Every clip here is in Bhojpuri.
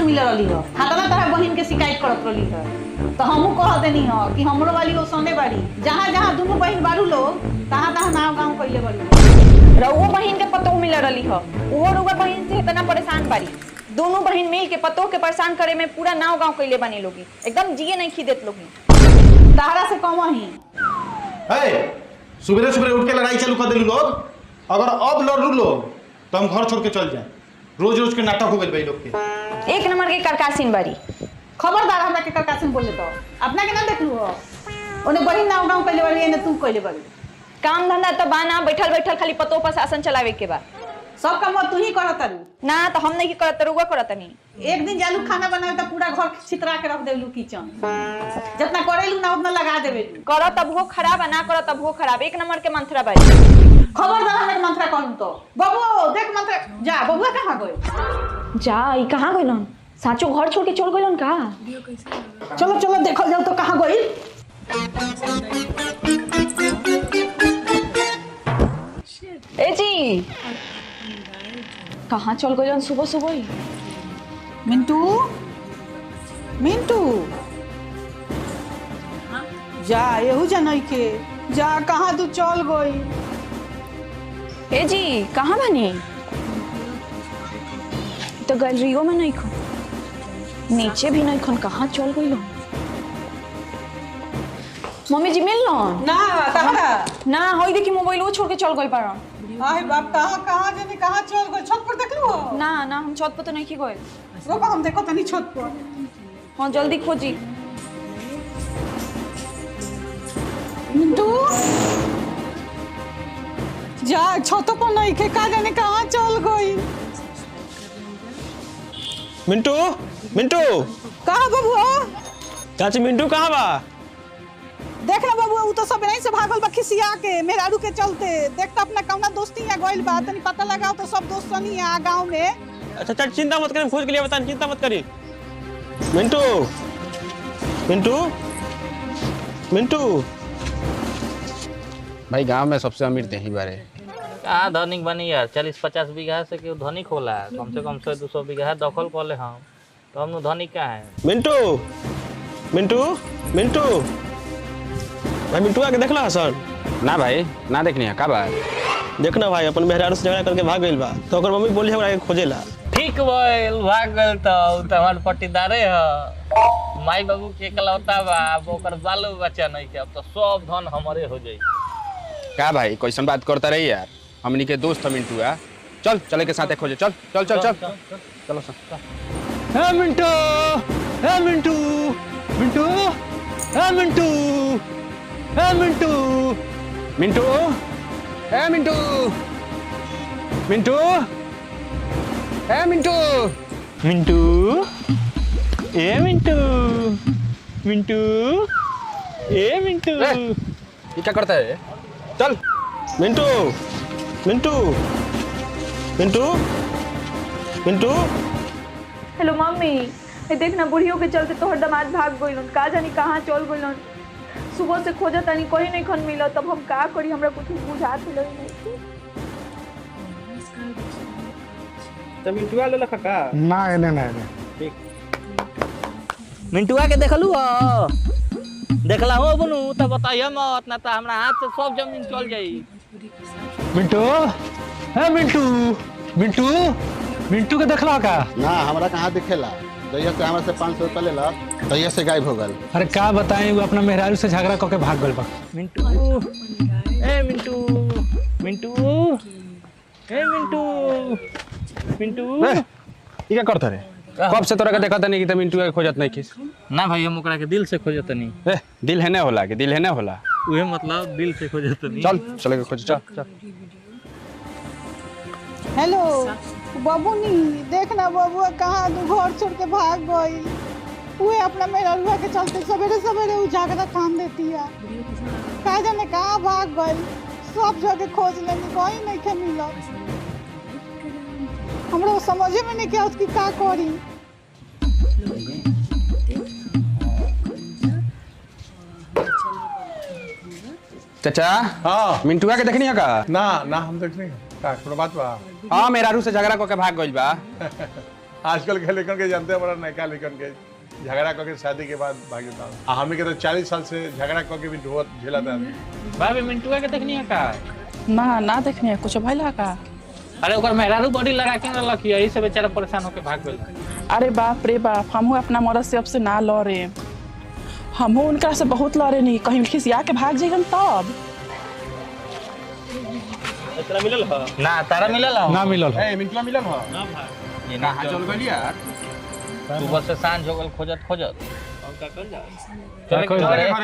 मिल रही हो हाथना तोहरा बहन के शिकायत करत रही है तो हमहू कह देनी हो कि हमरो वाली वो सोने बाड़ी जहाँ जहाँ दोनों बहन बारू लोग तहाँ तहाँ नाव गाँव कैले बड़ी रउआ बहन के पतो मिल रही हो वो रउआ बहन से इतना परेशान बारी दोनों बहन मिल के पतो के परेशान करे में पूरा नाव गाँव कैले बने लोगी एकदम जिए नहीं खीदेत लोगी तारा से कम ही सुबह सुबह उठ के लड़ाई चालू कर दिलू लोग अगर अब लड़ू लोग तो हम घर छोड़ के चल जाए रोज रोज के नाटक हो गए भाई लोग के एक नंबर के करकासीन बारी खबरदार हमरा के करकासीन बोले तो अपना के ना देखलू हो ओने बहन नाव गाँव कैले बड़ी एने तू कैले बड़ी काम धंधा तो बाना बैठल बैठल खाली पतो पर शासन चलावे के बा सब काम तू ही करत तारू ना तो हम नहीं करत रुआ करत नहीं एक दिन जालू खाना बनावे तो पूरा घर छितरा के रख देलू किचन जितना करेलू ना उतना लगा देबे करो तब वो खराब है ना करो तब वो खराब एक नंबर के मंत्रा बारी खबरदार हमरा मंत्रा कहूं तो बबू देख मंत्रा जा बबुआ कहां गई जा ई कहां गइलन साचो घर छोड़ के चल गइलन का चलो चलो देखल जाओ तो कहां गई ए जी कहाँ चल गइलन सुबह सुबह ही मिंटू मिंटू जा एहू जनई के जा कहां तू चल गई ए जी कहाँ बनी तो गैलरियो में नहीं खन नीचे भी नहीं खन कहाँ चल गइलन मम्मी जी मिल लो ना तहरा ना होई देखी मोबाइल वो छोड़ के चल गई पारा आए बाप कहां कहां जाने कहां चल गई छत पर देखलू हो ना ना हम छत पर तो नहीं की गए रोबा हम देखो तनी छत पर हाँ जल्दी खोजी मिंटू जा छत पर नहीं के का जाने कहां चल गई मिंटू मिंटू कहां बबुआ चाची मिंटू कहाँ बा देख ना बाबू वो तो सब नहीं से भागल बा खिसिया के मेहरारू के चलते देख तो अपना कौना दोस्ती है गइल बा तनी पता लगाओ तो सब दोस्त नहीं है गांव में अच्छा चल चिंता मत करें खोज के लिए बता चिंता मत करी मिंटू मिंटू मिंटू भाई गांव में सबसे अमीर ते ही बारे कहाँ धनिक बनी यार 40-50 बीघा से क्यों धनिक होला कम से कम 100-200 बीघा दखल कर ले हम तो हम धनिक का है मिंटू मिंटू मिंटू भाई मिंटू आके देखला हसन ना भाई ना देखनी है का बात देखना भाई अपन मेहरारू से झगड़ा करके भाग गइल बा तो ओकर मम्मी बोली हमरा के खोजेला ठीक बोल भाग गल तो हमार पट्टीदारे है माई बाबू के इकलौता बा अब ओकर बालो बच्चा नहीं के अब तो सब धन हमारे हो जाई का भाई कैसन बात करता रही यार हमनी के दोस्त मिंटू है चल चले के साथ खोजे चल चल चल चल चलो सर ए मिंटू ए मिंटू मिंटू ए मिंटू ए मिंटू मिंटू ए मिंटू मिंटू ए मिंटू मिंटू ए मिंटू मिंटू ए मिंटू ये क्या करता है चल मिंटू मिंटू मिंटू मिंटू हेलो मम्मी देख ना बुढ़ियों के चलते तोहर दामाद भाग गइलन का जानी कहाँ चल गइलन सुबह से खोजा तानी कहीं नहीं खन मिला तब हम का करी हमरा कुछ बुझात नहीं तो मिंटुआ ले लखा का ना एने ना एने ठीक मिंटुआ के देखलू हो देखला हो बनू तब बताइए मत ना तो हमरा हाथ से सब जमीन चल जाई मिंटू है मिंटू मिंटू मिंटू के देखला का ना हमरा कहाँ दिखेला दैया से हमरा से 500 रुपया लेला दैया से गायब हो गल अरे का बताएं वो अपना मेहरारू से झगड़ा करके भाग गइल बा मिंटू ए मिंटू मिंटू ए मिंटू मिंटू ये क्या करता रे कब से तोरा के देखा तनी कि मिंटू के खोजत नहीं खिस ना भाई हम ओकरा के दिल से खोजत नहीं ए दिल है ना होला कि दिल है ना होला उहे मतलब दिल से खोजत नहीं चल चले के खोज चल चल हेलो बबूनी देख ना बबुआ कहाँ तू घर छोड़ के भाग गई वो अपना मेहरारू के चलते सवेरे सवेरे वो झगड़ा थाम देती है का जाने कहाँ भाग गई सब जगह खोज लेनी कहीं नहीं के मिला हमरा समझे में नहीं क्या उसकी का करी चाचा हाँ मिंटुआ के देखनी है का ना ना हम देखने का थोड़ा बात बा हाँ मेहरारू से झगड़ा करके भाग गइल बा आजकल के लेकर के जानते हैं बड़ा नयका लेकर के झगड़ा करके शादी के बाद भाग जाता हमें के तो 40 साल से झगड़ा करके भी ढोत झेलाता है। भाभी मिंटुआ के देखनी है का? ना देखनी है कुछ भइला का? अरे ओकर मेहरारू बॉडी लगा के न रखी है, यही से बेचारा परेशान होके भाग गेल। अरे बाप रे बाप, हमहू अपना मर्द से अब से ना लड़े, हमहू उनका से बहुत लड़े नहीं, कहीं खिसिया के भाग जाइए तब। तेरा मिलल ह? ना तारा मिलल हो? ना मिलल हो। ए मिंटुआ मिलल हो? ना भाई ये कहां चल गइल यार? सुबह से सांझ हो गल खोजत खोजत।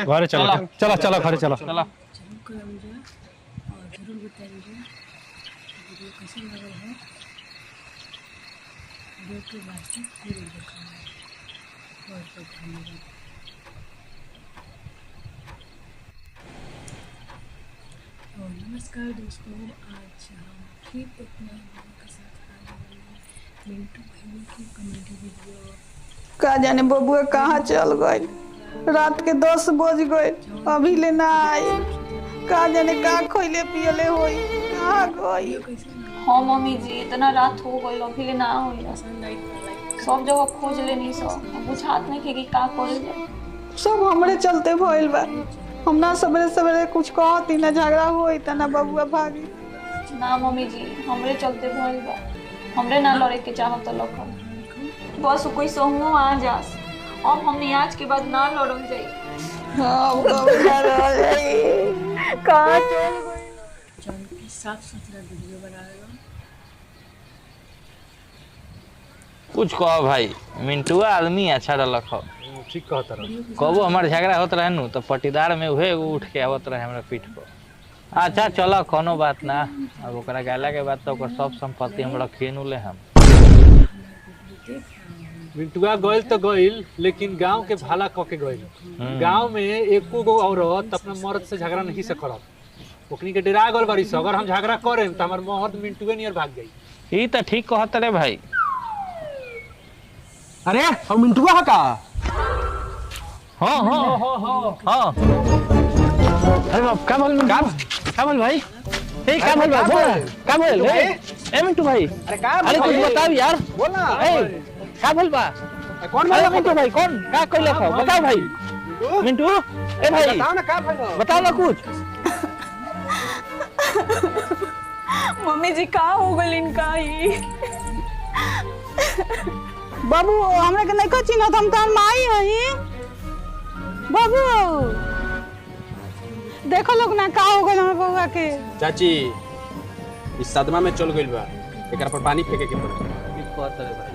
घरे चलो चलो चलो घरे चलो। चलो नमस्कार दोस्तों, आज हम फिर अपने के साथ आने वाले हैं मिंटू भाई की कॉमेडी वीडियो। का जाने बबुआ कहाँ चल गई, रात के 10 बज गए अभी ले ना आई। का जाने का खोइले पियले होई, कहाँ गई। हाँ मम्मी जी, इतना रात हो गई अभी ले ना होई, सब जगह खोज लेनी, सब बुझात नहीं कि का करे जाए। सब हमरे चलते भइल बा, हम ना सवेरे सवेरे कुछ कहती ना झगड़ा होई त ना बबुआ भागी। ना मम्मी जी, हमरे चलते भइल बा, हमरे ना लड़े के चाहत लखन, बस कोई सहूँ आ जास, अब हमने आज के बाद ना लड़ल जाई। हाँ बबुआ रह जाई। कहाँ चल गई? साफ सुथरा वीडियो बना रहे हो। कुछ कहो भाई, मिंटुआ आदमी अच्छा रलक हो। ठीक कहता रहो। कबो हमार झगड़ा होत रहे नु तो पटीदार में उहे उठ के आवत रहे हमरा पीठ पर। अच्छा चलो कोनो बात ना, अब ओकरा गाला के बाद तो ओकर सब संपत्ति हमरा खेनु ले हम। मिंटुआ गइल तो गइल, लेकिन गांव के भाला क के गइल। गांव में एको गो औरत अपना मर्द से झगड़ा नहीं से करत, ओकनी के डरा गल बारी से, अगर हम झगड़ा करें तो हमार मर्द मिंटुए नियर भाग जाई। ई त ठीक कहत रे भाई। अरे हम मिंटुआ का? हां अरे बाप, का बोल भाई? ए का बोल भाई, का बोल ए मिंटू भाई? अरे कुछ बताओ यार, बोल ना। ए का बोल बा? कौन अरे मिंटू भाई कौन का कइले हो, बताओ भाई। मिंटू ए भाई बताओ ना का भाई, बताओ ना कुछ। मम्मी जी का हो गल इनका ही? बाबू हमरा के नहीं को चिन्हत, हम तार माई हई। बाबू देखो लोग ना का हो गइल हमर बउआ के। चाची इस सदमा में चल गइल बा, एकरा पर पानी फेंके के पड़ी। ठीक कहत रे भाई।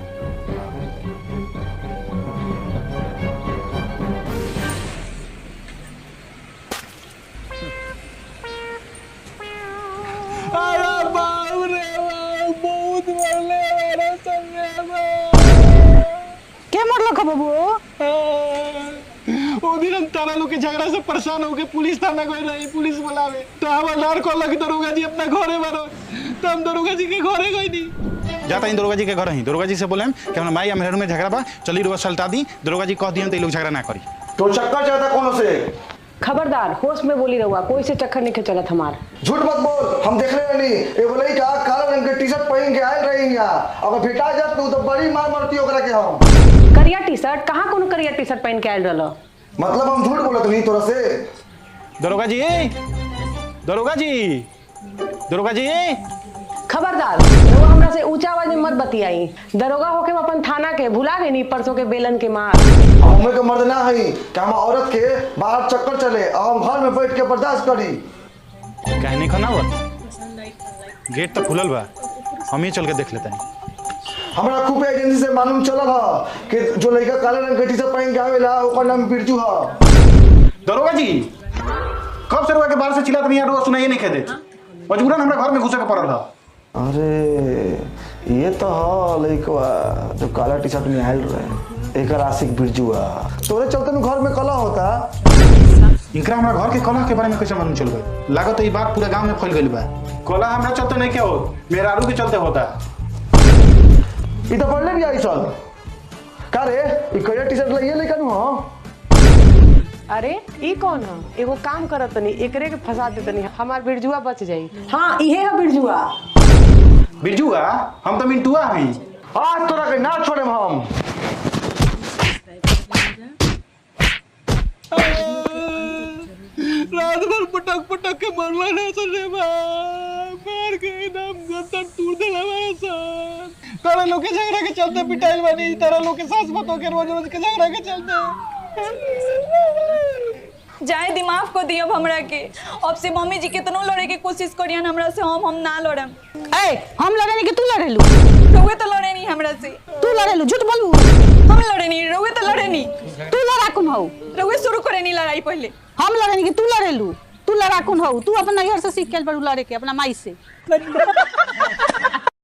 अरे बाप रे बाप, बहुत मरले वाला सब के मरल खा बाबू? ओ दिन हम तारा लोग के झगड़ा से परेशान होके पुलिस थाना गए रही, पुलिस बुलावे तो हवलदार कहलक दरोगा जी अपना घरे मारो, तो हम दरोगा जी के घरे गई नहीं। जाता ही दरोगा जी के घर ही, दरोगा जी से बोले कि हमरा माई मेहर में झगड़ा बा, चली रोज सल्टा दी। दरोगा जी कह दियन तो लोग झगड़ा ना करी। तो चक्कर चलता कौन से? खबरदार होश में बोली रहुआ, कोई से चक्कर नहीं चलत हमार। झूठ मत बोल, हम देख रहे नहीं। ये बोले का काला रंग के टी शर्ट पहन के आए रही यहाँ, अगर फिटा जात तो बड़ी मार मारती ओकरा के। हम करिया टी शर्ट कहाँ कोनो करिया टी शर्ट पहन के आयल रहलो? मतलब हम झूठ बोलत नहीं तोरा से। दरोगा जी, दरोगा जी, दरोगा जी, खबरदार रहुआ हमरा से ऊंचा आवाज में मत बतियाई। दरोगा होके अपन थाना के भुला गई नहीं परसों के बेलन के मार। हमें के मर्द ना है कि हम औरत के बाहर चक्कर चले और हम घर में बैठ के बर्दाश्त करी। कहने का ना हुआ, गेट तो खुलल बा, हम ही चल के देख लेते हैं। हमरा खूब एजेंसी से मालूम चलल है कि जो लड़का काले रंग के टी शर्ट पहन के आवेला ओकर नाम बिरजू है। दरोगा जी कब से रुआ के बाहर से चिल्लात नहीं यार, सुनाइए नहीं कह देते, मजबूरन हमरा घर में घुसे के पड़ल है। अरे ये तो है लड़का जो काला टी शर्ट में आयल रहे, एकर आशिक बिरजू है। तोरे चलते में घर में कला होता। इनकरा हमरा घर के कला के बारे में कैसे मालूम चल गई? लागत तो ये बात पूरा गांव में फैल गई बा। कला हमरा चलते नहीं क्या हो, मेरा आरू के चलते होता। ये तो पढ़ले भी आई चल का रे, ये करिया टी शर्ट लइए लेकिन हो। अरे ई कौन है? एगो काम करत तनी, एकरे के फंसा दे तनी, हमार बिरजुआ बच जाई। हां इहे है बिरजुआ। बिरजुआ? हम तो मिंटुआ हई। आज तोरा के ना छोड़े हम। रात भर पटक पटक के मरला ना सरे मार के एकदम गंदर तूर देला सन। तारा लोग के झगड़ा के चलते पिटाइल बानी, तारा लोग के सास बतो के रोज रोज के झगड़ा के चलते। जाए दिमाग को दियो हमरा के। अब से मम्मी जी कितनो लड़े के कोशिश करियन हमरा से, हम ना लड़म। हम लड़े नहीं कि तू लड़ेलू? रोवे तो लड़े नहीं हमरा से। तू लड़ेलू? झूठ बोलू। हम लड़े नहीं, रोवे तो लड़े नहीं। तू लड़ा कौन हो? रोवे शुरू करे नहीं लड़ाई पहले। हम लड़े नहीं कि तू लड़ेलू? तू लड़ा कौन हो? तू अपना घर से सीख के बड़ू लड़े के अपना माई से।